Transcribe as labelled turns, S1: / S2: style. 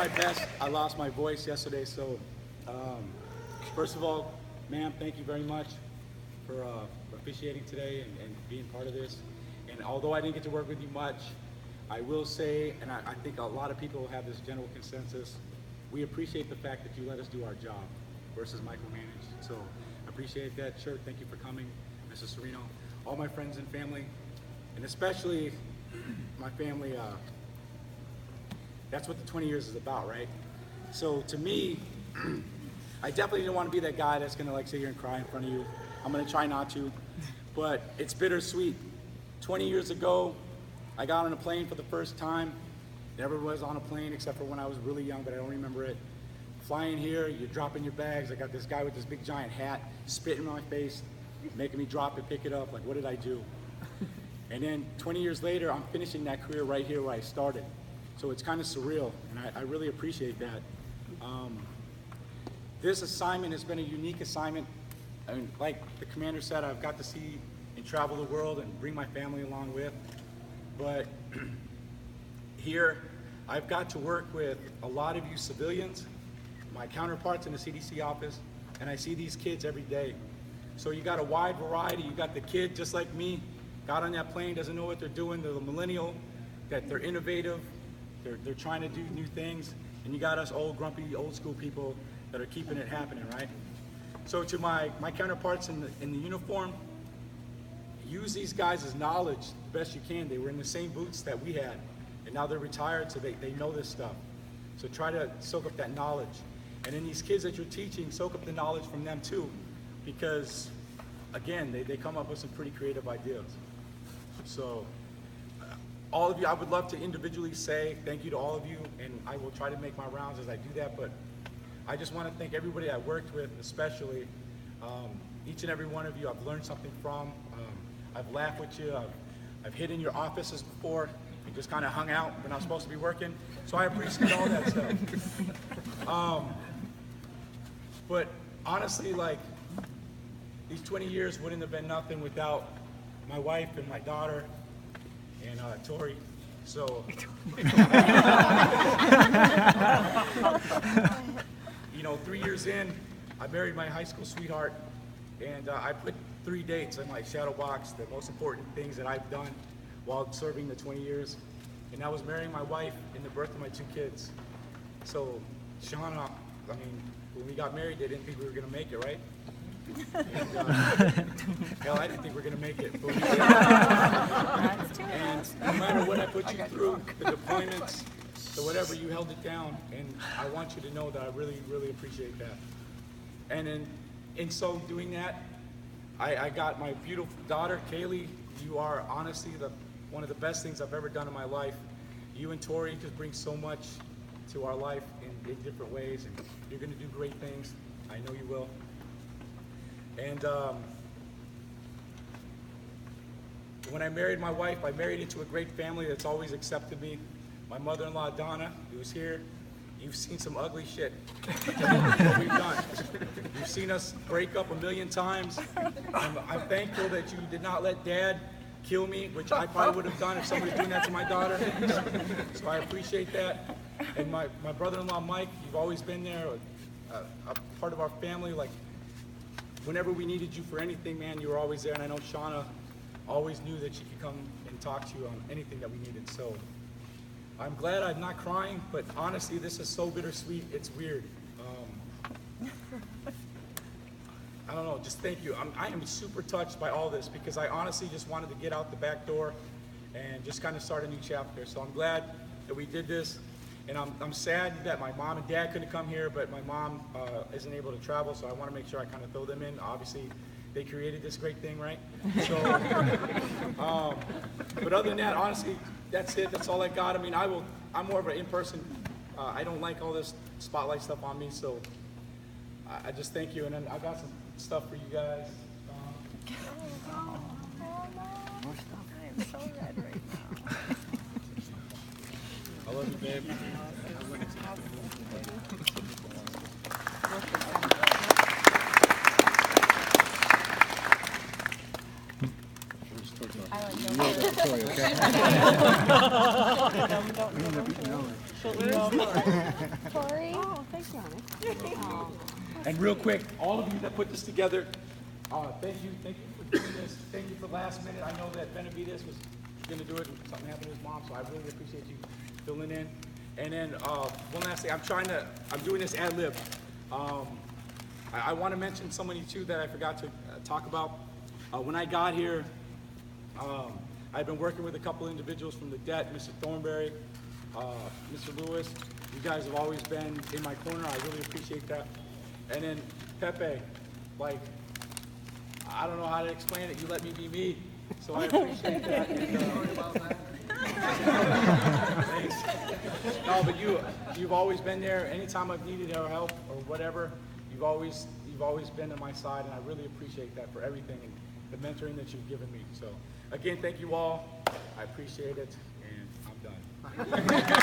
S1: my best. I lost my voice yesterday, so first of all, ma'am, thank you very much for officiating today and being part of this. And although I didn't get to work with you much, I will say, and I think a lot of people have this general consensus, we appreciate the fact that you let us do our job versus micromanage. So I appreciate that. Sure, thank you for coming, Mrs. Serino. All my friends and family, and especially my family, that's what the 20 years is about, right? So to me, I definitely didn't want to be that guy that's gonna like sit here and cry in front of you. I'm gonna try not to, but it's bittersweet. 20 years ago, I got on a plane for the first time. Never was on a plane except for when I was really young, but I don't remember it. Flying here, you're dropping your bags. I got this guy with this big giant hat, spitting in my face, making me drop it, pick it up. Like, what did I do? And then 20 years later, I'm finishing that career right here where I started. So it's kind of surreal, and I really appreciate that. This assignment has been a unique assignment. I mean, like the commander said, I've got to see and travel the world and bring my family along with. But here, I've got to work with a lot of you civilians, my counterparts in the CDC office, and I see these kids every day. So you got a wide variety. You got the kid just like me, got on that plane, doesn't know what they're doing. They're the millennial, that they're innovative, they're trying to do new things. And you got us old, grumpy, old school people that are keeping it happening, right? So to my counterparts in the uniform, use these guys' knowledge the best you can. They were in the same boots that we had, and now they're retired, so they know this stuff. So try to soak up that knowledge. And then these kids that you're teaching, soak up the knowledge from them too, because again, they come up with some pretty creative ideas. So all of you, I would love to individually say thank you to all of you, and I will try to make my rounds as I do that, but I just want to thank everybody I worked with, especially each and every one of you I've learned something from. I've laughed with you, I've hid in your offices before and just kind of hung out when I was supposed to be working, so I appreciate all that stuff. But honestly, like, these 20 years wouldn't have been nothing without my wife and my daughter and Tori. So, you know, 3 years in, I married my high school sweetheart, and I put 3 dates in my shadow box, the most important things that I've done while serving the 20 years. And that was marrying my wife and the birth of my 2 kids. So, Shauna, I mean, when we got married, they didn't think we were gonna make it, right? And, hell, I didn't think we were gonna make it, but we did. And no matter what I put you through, the deployments, the whatever, you held it down, and I want you to know that I really, really appreciate that. And in so doing that, I got my beautiful daughter, Kaylee. You are honestly one of the best things I've ever done in my life. You and Tori just bring so much to our life in different ways, and you're gonna do great things. I know you will. And when I married my wife, I married into a great family that's always accepted me. My mother-in-law, Donna, who's here, you've seen some ugly shit that we've done. You've seen us break up 1,000,000 times. I'm thankful that you did not let Dad kill me, which I probably would have done if somebody was doing that to my daughter. So I appreciate that. And my brother-in-law, Mike, you've always been there, a part of our family. Like, whenever we needed you for anything, man, you were always there. And I know Shauna always knew that she could come and talk to you on anything that we needed. So I'm glad I'm not crying, but honestly, this is so bittersweet, it's weird. I don't know, just thank you. I am super touched by all this because I honestly just wanted to get out the back door and just kind of start a new chapter. So I'm glad that we did this. And I'm sad that my mom and dad couldn't come here, but my mom isn't able to travel, so I want to make sure I kind of throw them in. Obviously, they created this great thing, right? So, but other than that, honestly, that's it. That's all I got. I mean, I'm more of an in-person. I don't like all this spotlight stuff on me, so I just thank you. And then I got some stuff for you guys.
S2: I am so red right now.
S1: I love you, babe.
S2: I like Tori? Oh, thank you, honey.
S1: And real quick, all of you that put this together, thank you for doing this. Thank you for last minute. I know that Benavides was gonna do it and something happened to his mom, so I really appreciate you filling in. And then, one last thing, I'm doing this ad lib. I wanna mention somebody too that I forgot to talk about. When I got here, I've been working with a couple individuals from the debt, Mr. Thornberry, Mr. Lewis. You guys have always been in my corner. I really appreciate that. And then Pepe, like, I don't know how to explain it. You let me be me, so I appreciate that. Thanks. No, but you've always been there. Anytime I've needed our help or whatever, you've always been on my side, and I really appreciate that for everything and the mentoring that you've given me. So again, thank you all. I appreciate it, and I'm done.